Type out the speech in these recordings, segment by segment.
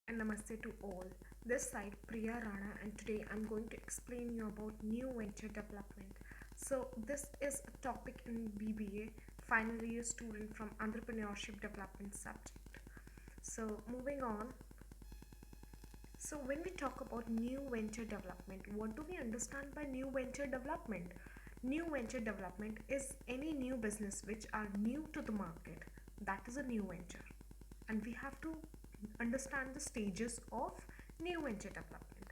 and namaste to all. This side Priya Rana and today I'm going to explain you about new venture development. So this is a topic in BBA, final year student from entrepreneurship development subject. So moving on. So when we talk about new venture development, what do we understand by new venture development? New venture development is any new business which are new to the market. That is a new venture. And we have to understand the stages of new venture development.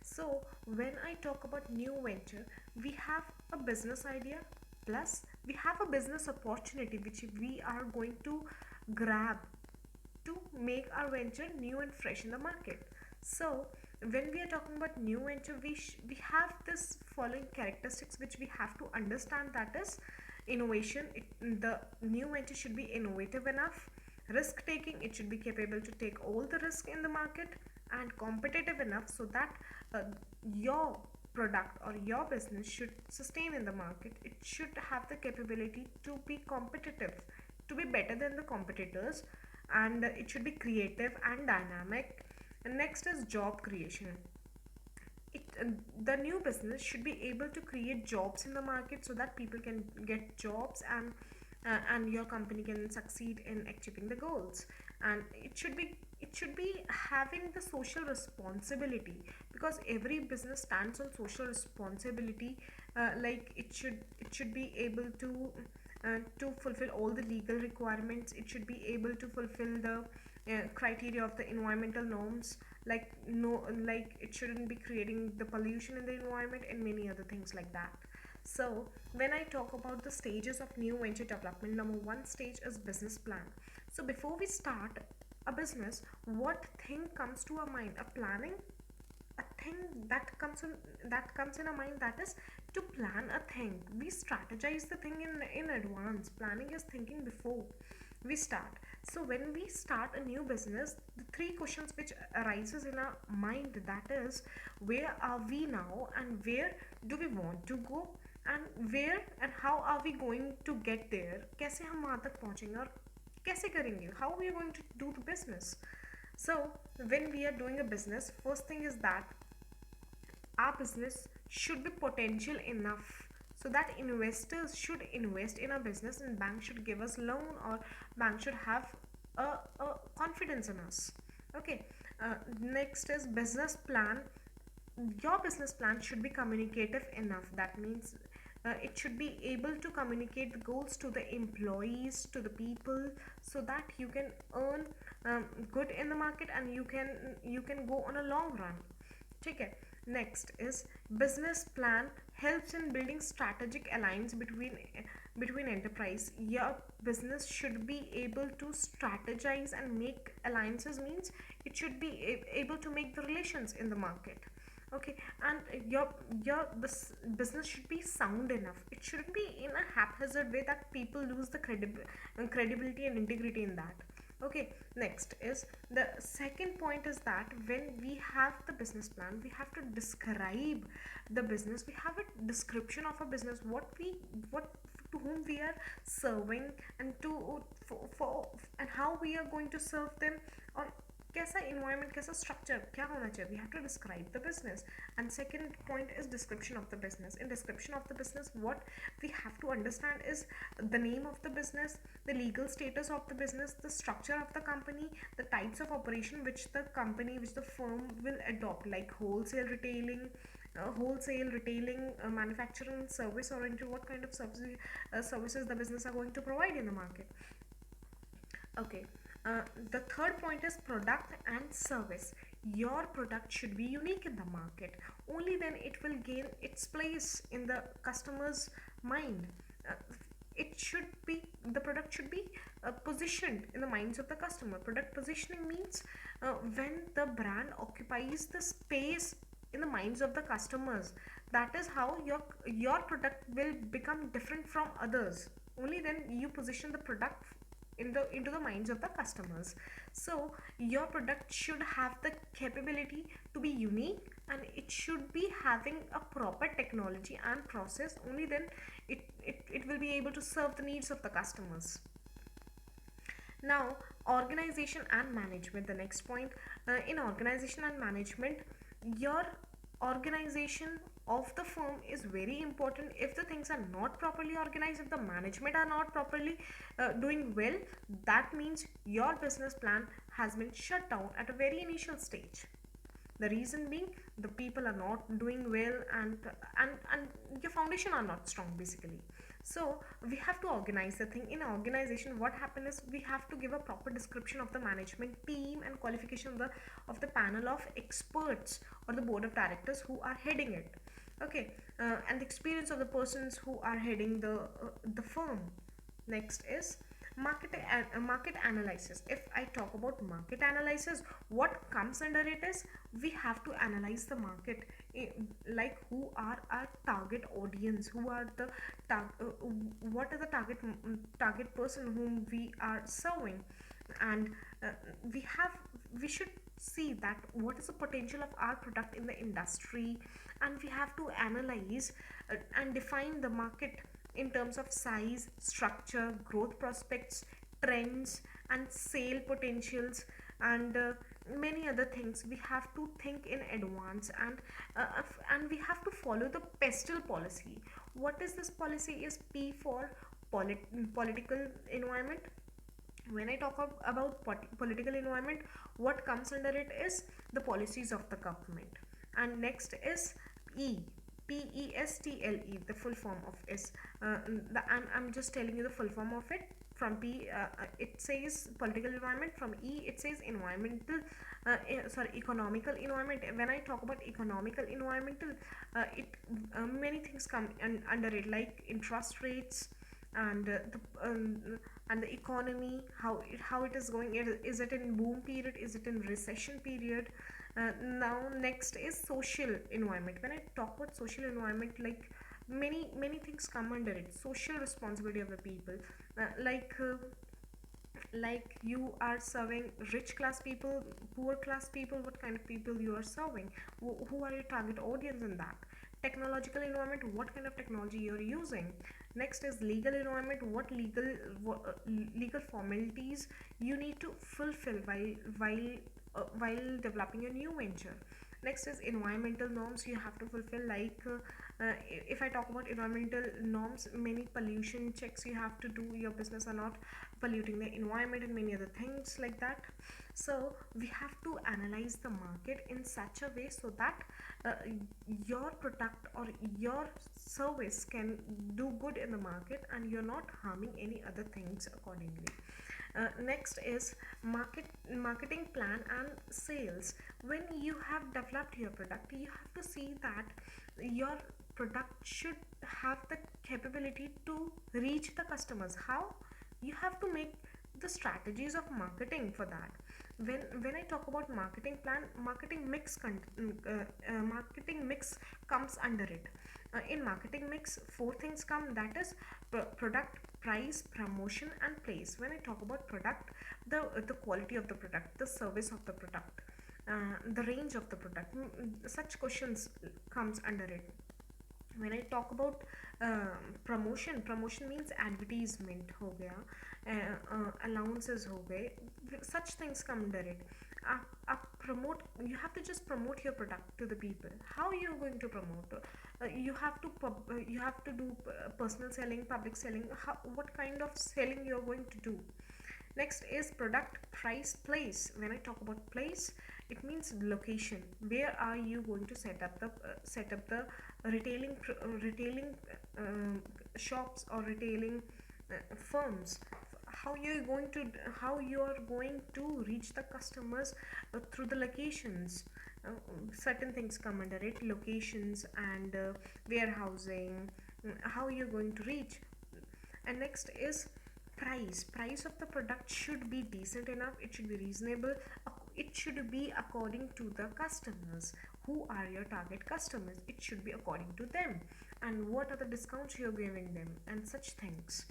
So when I talk about new venture, we have a business idea plus we have a business opportunity which we are going to grab to make our venture new and fresh in the market. So when we are talking about new venture, we have this following characteristics which we have to understand, that is innovation. The new venture should be innovative enough, risk taking, it should be capable to take all the risk in the market, and competitive enough so that uh, your product or your business should sustain in the market. It should have the capability to be competitive, to be better than the competitors, and it should be creative and dynamic. And next is job creation. The new business should be able to create jobs in the market so that people can get jobs, and your company can succeed in achieving the goals. And it should be having the social responsibility, because every business stands on social responsibility. Like it should be able to fulfill all the legal requirements. It should be able to fulfill the criteria of the environmental norms, like no, like it shouldn't be creating the pollution in the environment and many other things like that. So when I talk about the stages of new venture development, number one stage is business plan. So before we start a business, what thing comes to our mind? A planning, a thing that comes in our mind, that is to plan a thing. We strategize the thing in advance. Planning is thinking before we start. So when we start a new business, the three questions which arises in our mind, that is where are we now and where do we want to go, and where and how are we going to get there, कैसे हम वहाँ तक पहुँचेंगे और कैसे करेंगे, how we are going to do the business. So when we are doing a business, first thing is that our business should be potential enough so that investors should invest in our business, and bank should give us loan, or bank should have a confidence in us. Okay. Next is business plan. Your business plan should be communicative enough. That means it should be able to communicate the goals to the employees, to the people, so that you can earn good in the market, and you can go on a long run. Okay. Next is business plan helps in building strategic alliance between enterprise. Your business should be able to strategize and make alliances, means it should be able to make the relations in the market. Okay. And your business should be sound enough. It shouldn't be in a haphazard way that people lose the credibility and integrity in that. Okay. Next is the second point is that when we have the business plan, we have to describe the business. We have a description of a business, what to whom we are serving, and for and how we are going to serve them, or कैसा environment, कैसा structure क्या होना चाहिए. We have to describe the business. And second point is description of the business. In description of the business, what we have to understand is the name of the business, the legal status of the business, the structure of the company, the types of operation which the firm will adopt, like wholesale retailing, manufacturing, service oriented, what kind of services the business are going to provide in the market. Okay. The third point is product and service. Your product should be unique in the market. Only then it will gain its place in the customer's mind. Uh, it should be the product should be positioned in the minds of the customer. Product positioning means when the brand occupies the space in the minds of the customers. That is how your product will become different from others. Only then you position the product into the minds of the customers. So your product should have the capability to be unique, and it should be having a proper technology and process. Only then it will be able to serve the needs of the customers. Now, organization and management, the next point. In organization and management, your organization of the firm is very important. If the things are not properly organized, if the management are not properly doing well, that means your business plan has been shut down at a very initial stage. The reason being, the people are not doing well, and your foundation are not strong basically. So we have to organize the thing. In organization, what happens is we have to give a proper description of the management team and qualification of the panel of experts or the board of directors who are heading it. Okay. And the experience of the persons who are heading the firm. Next is market analysis. If I talk about market analysis, what comes under it is we have to analyze the market, like who are our target audience, who are the what are the target person whom we are serving. And uh, we have we should see that what is the potential of our product in the industry, and we have to analyze and define the market in terms of size, structure, growth prospects, trends, and sale potentials, and many other things. We have to think in advance, and we have to follow the pestle policy. What is this policy? Is P for political environment. When I talk about political environment, what comes under it is the policies of the government. And next is E, PESTLE, the full form of is. I'm just telling you the full form of it. From P, it says political environment. From E, it says environmental, economical environment. When I talk about economical environmental, it many things come under it, like interest rates, and the economy, how it is going. Is it in boom period, is it in recession period? Now next is social environment. When I talk about social environment, like many things come under it. Social responsibility of the people, like you are serving rich class people, poor class people, what kind of people you are serving, who are your target audience in that. Technological environment, what kind of technology you are using. Next is legal environment, what legal formalities you need to fulfill while developing a new venture. Next is environmental norms you have to fulfill, like if I talk about environmental norms, many pollution checks you have to do, your business are not polluting the environment, and many other things like that. So we have to analyze the market in such a way so that uh, your product or your service can do good in the market, and you're not harming any other things accordingly. Next is marketing plan and sales. When you have developed your product, you have to see that your product should have the capability to reach the customers. How? You have to make the strategies of marketing for that. When I talk about marketing plan, marketing mix comes under it. In marketing mix, four things come, that is product, price, promotion, and place. When I talk about product, the quality of the product, the service of the product, the range of the product, such questions comes under it. When I talk about promotion means advertisement हो गया, allowances हो गए, such things come under it. Promote, you have to just promote your product to the people. How you are going to promote? You have to do personal selling, public selling. What kind of selling you are going to do? Next is product, price, place. When I talk about place, it means location. Where are you going to set up the retailing shops or retailing firms? How you are going to reach the customers through the locations. uh, Certain things come under it, locations and warehousing, how you're going to reach. And next is price of the product should be decent enough, it should be reasonable, it should be according to the customers. Who are your target customers? It should be according to them, and what are the discounts you're giving them, and such things.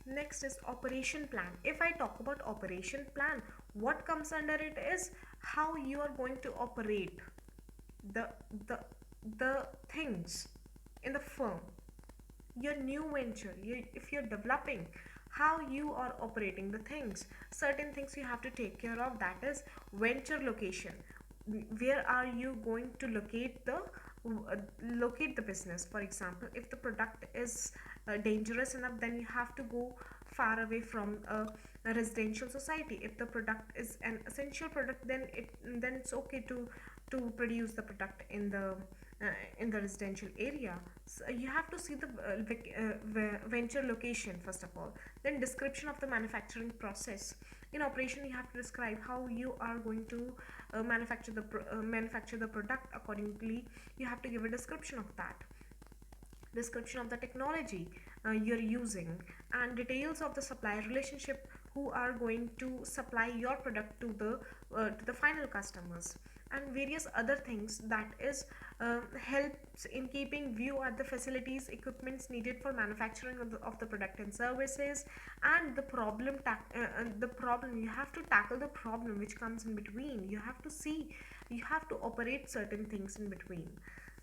Next is operation plan. If I talk about operation plan, what comes under it is how you are going to operate the the the things in the firm, your new venture, if you're developing, how you are operating the things. Certain things you have to take care of, that is venture location. Where are you going to locate the business? For example, if the product is dangerous enough, then you have to go far away from a residential society. If the product is an essential product, then it's okay to produce the product uh, in the residential area. So you have to see the venture location first of all. Then description of the manufacturing process. In operation, you have to describe how you are going to manufacture the product. Accordingly, you have to give a description of that, description of the technology you're using, and details of the supplier relationship, who are going to supply your product to the final customers, and various other things that is helps in keeping view at the facilities equipments needed for manufacturing of the product and services. And the problem, you have to tackle the problem which comes in between. You have to see, you have to operate certain things in between.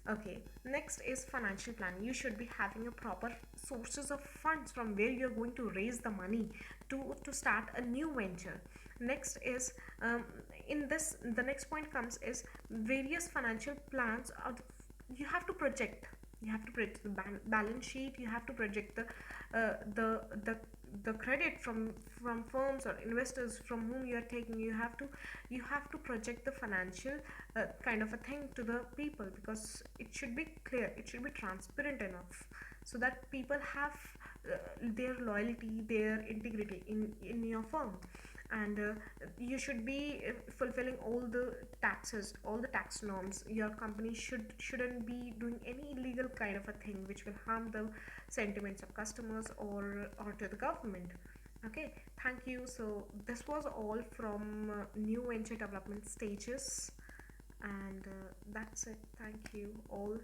Okay, next is financial planning. You should be having a proper sources of funds from where you're going to raise the money to start a new venture. Next is in this the next point comes is various financial plans. You have to project. You have to project the balance sheet. You have to project the credit from firms or investors from whom you are taking. You have to project the financial kind of a thing to the people, because it should be clear, it should be transparent enough, so that people have their loyalty, their integrity in your firm. And you should be fulfilling all the taxes, all the tax norms. Your company shouldn't be doing any illegal kind of a thing which will harm the sentiments of customers or to the government. Okay, thank you. So this was all from new venture development stages, and that's it. Thank you all.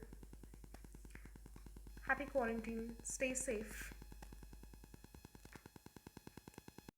Happy quarantine, stay safe.